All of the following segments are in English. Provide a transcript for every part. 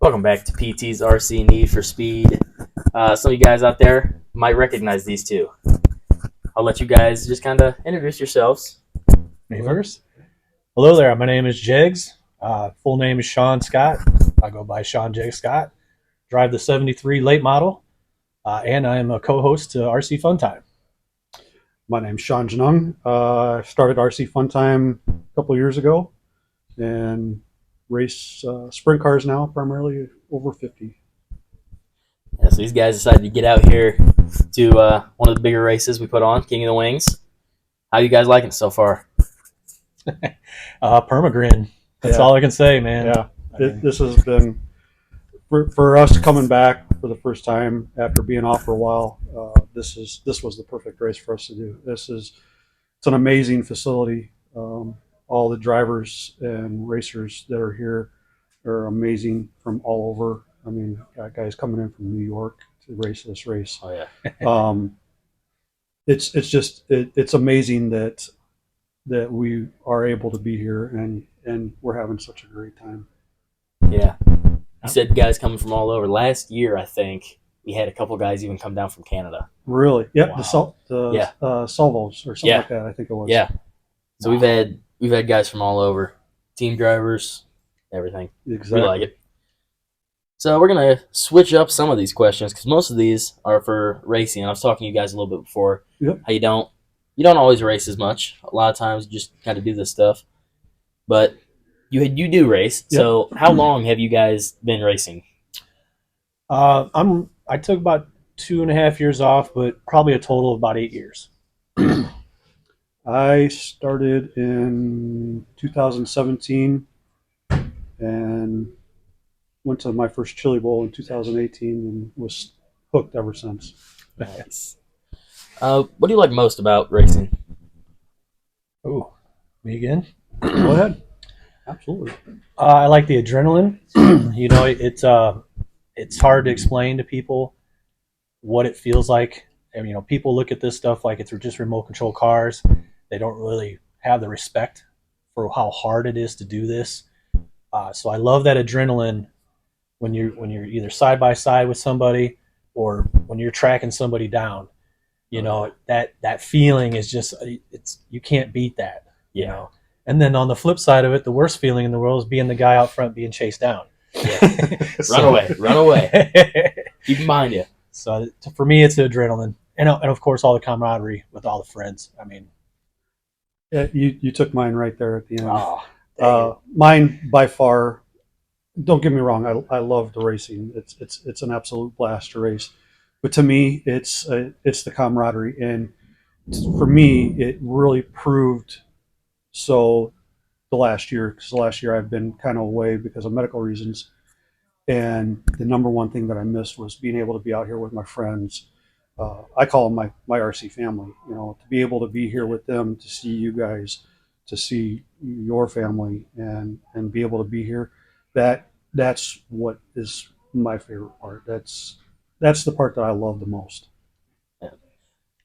Welcome back to PT's RC Need for Speed. Some of you guys out there might recognize these two. I'll let you guys just kind of introduce yourselves. Me first. Hello there. My name is Jegs. Full name is Sean Scott. I go by Sean Jegs Scott. Drive the 73 late model, and I am a co-host to RC Fun Time. My name's Sean Janung. I started RC Fun Time a couple of years ago and race sprint cars now, primarily over 50. Yeah, so these guys decided to get out here to one of the bigger races we put on, King of the Wings. How you guys liking it so far? Permagrin. That's all I can say, man. Yeah, this has been for us coming back for the first time after being off for a while. This was the perfect race for us to do. It's an amazing facility. All the drivers and racers that are here are amazing from all over. I mean, got guys coming in from New York to race this race. Oh yeah. It's amazing that we are able to be here and we're having such a great time. Yeah. You said guys coming from all over. Last year, I think we had a couple guys even come down from Canada. Really? Yep. Wow. The Salvos or something like that. I think it was. Yeah. So we've had guys from all over, team drivers, everything. Exactly. We like it. So we're gonna switch up some of these questions because most of these are for racing. I was talking to you guys a little bit before. Yep. How you don't always race as much. A lot of times you just kind of do this stuff, but you do race. Yep. So how long have you guys been racing? I took about 2.5 years off, but probably a total of about 8 years. I started in 2017 and went to my first Chili Bowl in 2018 and was hooked ever since. Nice. What do you like most about racing? Oh, me again? Go ahead. Absolutely. I like the adrenaline. It's hard to explain to people what it feels like. And, people look at this stuff like it's just remote control cars. They don't really have the respect for how hard it is to do this. So I love that adrenaline when you're either side by side with somebody or when you're tracking somebody down. That feeling is just you can't beat that. Yeah. And then on the flip side of it, the worst feeling in the world is being the guy out front being chased down. Yeah. Run away. Keep in mind you. So for me, it's the adrenaline, and of course all the camaraderie with all the friends. I mean, Yeah, you took mine right there at the end. oh, Mine by far. Don't get me wrong. I love the racing. It's an absolute blast to race. But to me, it's the camaraderie, and for me, it really proved so the last year. Because the last year I've been kind of away because of medical reasons, and the number one thing that I missed was being able to be out here with my friends. I call them my RC family. To be able to be here with them, to see you guys, to see your family, and be able to be here. That's what is my favorite part. That's the part that I love the most. Yeah.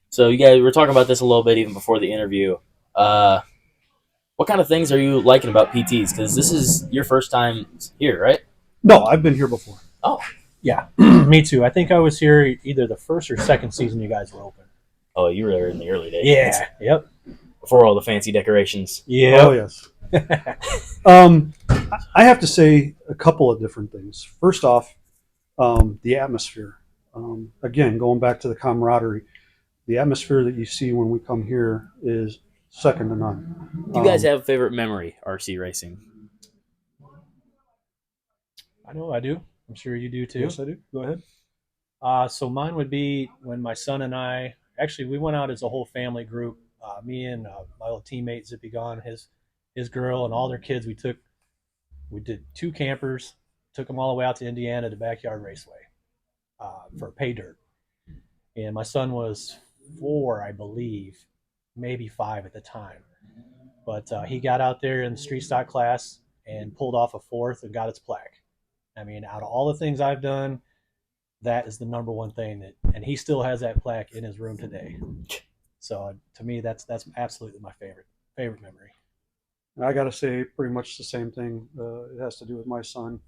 So you guys were talking about this a little bit even before the interview. What kind of things are you liking about PTs? Because this is your first time here, right? No, I've been here before. Oh, yeah, me too. I think I was here either the first or second season you guys were open. oh, you were there in the early days. Yeah. Yep. Before all the fancy decorations. Yeah. Oh yes. I have to say a couple of different things. First off, the atmosphere. Again, going back to the camaraderie, the atmosphere that you see when we come here is second to none. Do you guys have a favorite memory RC racing? I know I do. I'm sure you do too. Yes, I do. Go ahead. So mine would be when my son and I we went out as a whole family group. Me and my little teammate Zippy Gone, his girl, and all their kids. We did 2 campers, took them all the way out to Indiana to Backyard Raceway for pay dirt. And my son was 4, I believe, maybe 5 at the time. But he got out there in the street stock class and pulled off a 4th and got its plaque. I mean, out of all the things I've done, that is the number one thing and he still has that plaque in his room today. So to me, that's absolutely my favorite memory. I got to say pretty much the same thing. It has to do with my son.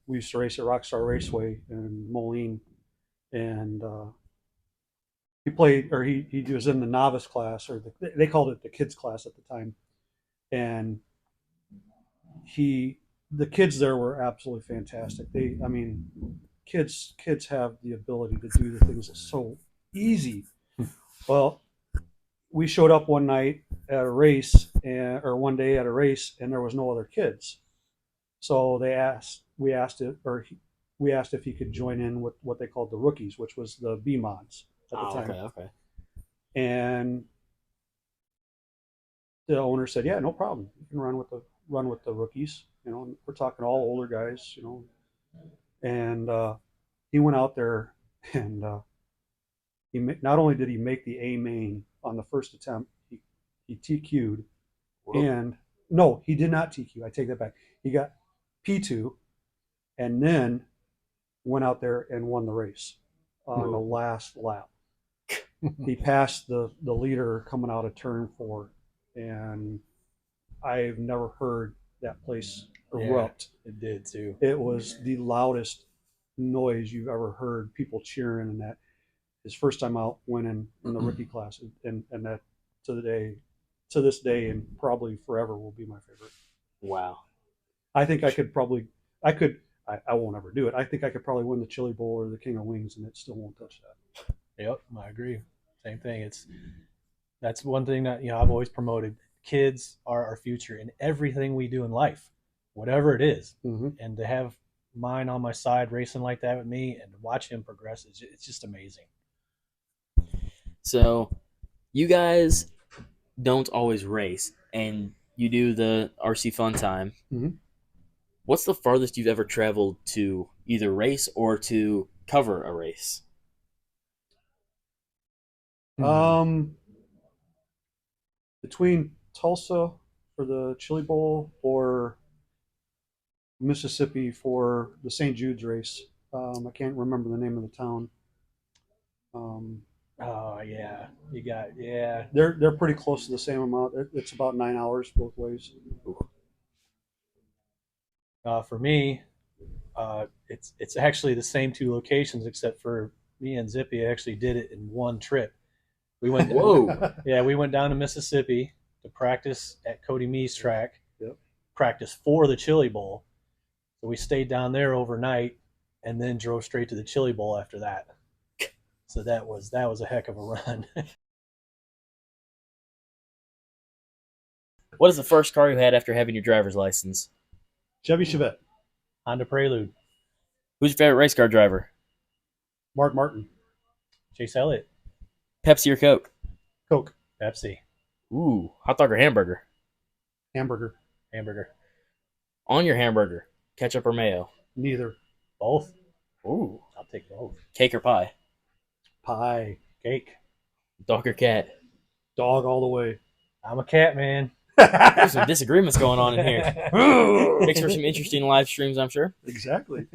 We used to race at Rockstar Raceway in Moline, and he played, or he was in the novice class, or they called it the kids class at the time, and he the kids there were absolutely fantastic. I mean, kids have the ability to do the things so easy. Well, we showed up one night at a race, or one day at a race, and there was no other kids. So we asked it, we asked if he could join in with what they called the rookies, which was the B mods at the Oh, time. okay, okay. And the owner said, "Yeah, no problem. You can run with the rookies. You know, we're talking all older guys. You know." And he went out there, and not only did he make the A main on the first attempt, he TQ'd. Whoa. And no, he did not TQ. I take that back. He got P2, and then went out there and won the race on the last lap. He passed the leader coming out of turn 4, and I've never heard that place erupt. Yeah, it did too. It was the loudest noise you've ever heard. People cheering, and that his first time out winning in the rookie class, and that to this day, and probably forever will be my favorite. Wow. I think I could probably I could I won't ever do it. I think I could probably win the Chili Bowl or the King of Wings, and it still won't touch that. Yep, I agree. Same thing. That's one thing that I've always promoted. Kids are our future in everything we do in life, whatever it is. Mm-hmm. And to have mine on my side racing like that with me and to watch him progress, it's just amazing. So, you guys don't always race, and you do the RC Fun Time. Mm-hmm. What's the farthest you've ever traveled to either race or to cover a race? Between Tulsa for the Chili Bowl or Mississippi for the St. Jude's race. I can't remember the name of the town. Oh yeah, They're pretty close to the same amount. It's about 9 hours both ways. For me, it's actually the same two locations except for me and Zippy actually did it in one trip. We went. Whoa. Yeah, we went down to Mississippi to practice at Cody Mee's track. Yep. Practice for the Chili Bowl. So we stayed down there overnight and then drove straight to the Chili Bowl after that. So that was a heck of a run. What is the first car you had after having your driver's license? Chevy Chevette. Honda Prelude. Who's your favorite race car driver? Mark Martin. Chase Elliott. Pepsi or Coke? Coke. Pepsi. Ooh, hot dog or hamburger? Hamburger. Hamburger. On your hamburger, ketchup or mayo? Neither. Both. Ooh. I'll take both. Cake or pie? Pie. Cake. Dog or cat? Dog all the way. I'm a cat man. There's some disagreements going on in here. Makes for some interesting live streams, I'm sure. Exactly.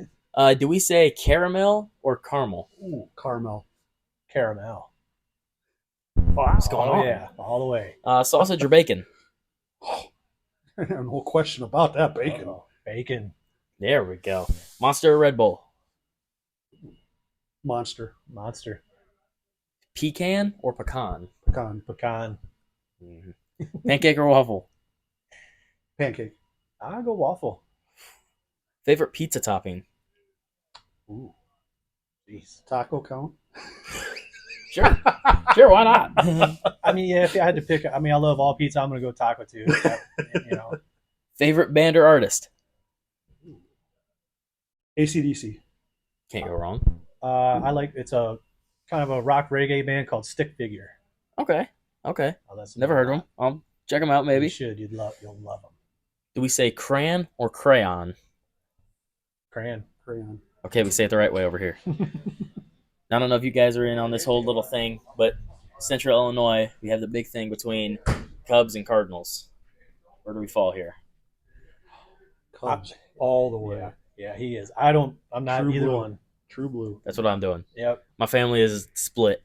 Do we say caramel or caramel? Ooh, caramel. Caramel. What's going on? Yeah, all the way. Sausage or bacon? No question about that. Bacon. Uh-oh. Bacon. There we go. Monster or Red Bull? Monster. Monster. Pecan or pecan? Pecan. Pecan. Mm-hmm. Pancake or waffle? Pancake. I'll go waffle. Favorite pizza topping? Ooh. Jeez. Taco count? Sure. Sure, why not? I mean, yeah, if I had to pick, I mean, I love all pizza. I'm going to go taco too. Favorite band or artist? AC/DC. Can't go wrong. It's a kind of a rock reggae band called Stick Figure. Okay. Okay. Oh, that's Never heard of them. I'll check them out maybe. You should. You'll love them. Do we say crayon or crayon? Crayon. Okay, we say it the right way over here. I don't know if you guys are in on this whole little thing, but Central Illinois, we have the big thing between Cubs and Cardinals. Where do we fall here? Cubs all the way. Yeah, he is. I'm not True either blue. one. True blue. That's what I'm doing. Yep. My family is split.